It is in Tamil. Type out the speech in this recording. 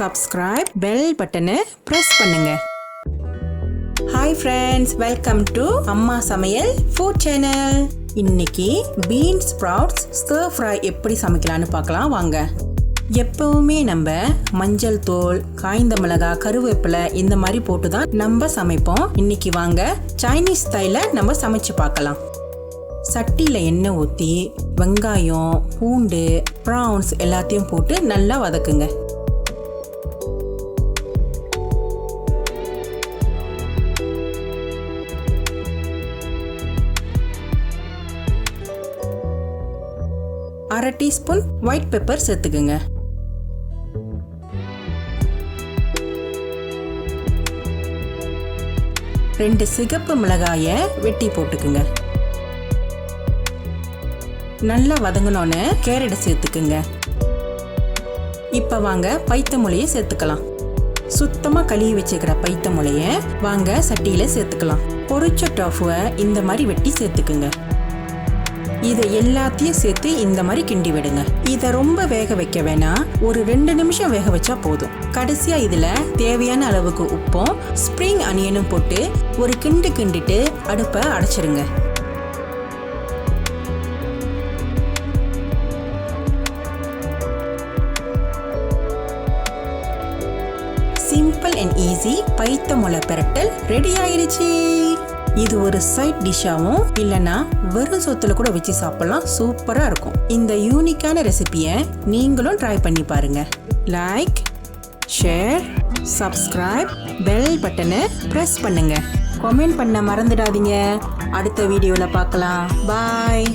subscribe, bell button press பண்ணுங்க. Hi friends, welcome to Amma Samayal food channel. இன்னைக்கு bean sprouts stir fry எப்படி சமைக்கலாம்னு பார்க்கலாம் வாங்க. எப்பவுமே நம்ம மஞ்சள் தூள், காய்ந்த மிளகாய், கருவேப்பிலை இந்த மாதிரி போட்டு தான் நம்ம சமைப்போம். இன்னைக்கு வாங்க சைனீஸ் ஸ்டைல நம்ம சமைச்சு பார்க்கலாம். சட்டியில் எண்ணெய் ஊற்றி வெங்காயம், பூண்டு, ப்ரான்ஸ் எல்லாத்தையும் போட்டு நல்லா வதக்குங்க. அரை டீஸ்பூன் ஒயிட் பெப்பர் சேர்த்துக்குங்க. ரெண்டு சிகப்பு மிளகாயை வெட்டி போட்டுக்குங்க. நல்லா வதங்கினோன்னு கேரட்டை சேர்த்துக்குங்க. இப்போ வாங்க பைத்தமுளையை சேர்த்துக்கலாம். சுத்தமாக கழுவி வச்சுக்கிற பைத்தமுளையை வாங்க சட்டியில் சேர்த்துக்கலாம். பொரிச்ச டோஃபுவை இந்த மாதிரி வெட்டி சேர்த்துக்குங்க. இதை எல்லாத்தையும் சேர்த்து இந்த மாதிரி கிண்டி விடுங்க. இதை ரொம்ப வேக வைக்க வேணாம், ஒரு 2 நிமிஷம் வேக வச்சா போதும். கடைசியாக இதில் தேவையான அளவுக்கு உப்பும் ஸ்ப்ரிங் அனியனும் போட்டு ஒரு கிண்டிட்டு அடுப்பை அடைச்சிருங்க. சிம்பிள் அண்ட் ஈஸி பைத்தமுளை பிரட்டல் ரெடி ஆயிடுச்சு. இது ஒரு சைட் டிஷ்ஷாவும் இல்லைன்னா வெறும் சொத்துல கூட வச்சு சாப்பிடலாம். சூப்பராக இருக்கும். இந்த யூனிக்கான ரெசிபியை நீங்களும் ட்ரை பண்ணி பாருங்க. லைக், ஷேர், சப்ஸ்கிரைப், பெல் பட்டனை ப்ரெஸ் பண்ணுங்க. கமெண்ட் பண்ண மறந்துடாதீங்க. அடுத்த வீடியோவில் பார்க்கலாம். பாய்.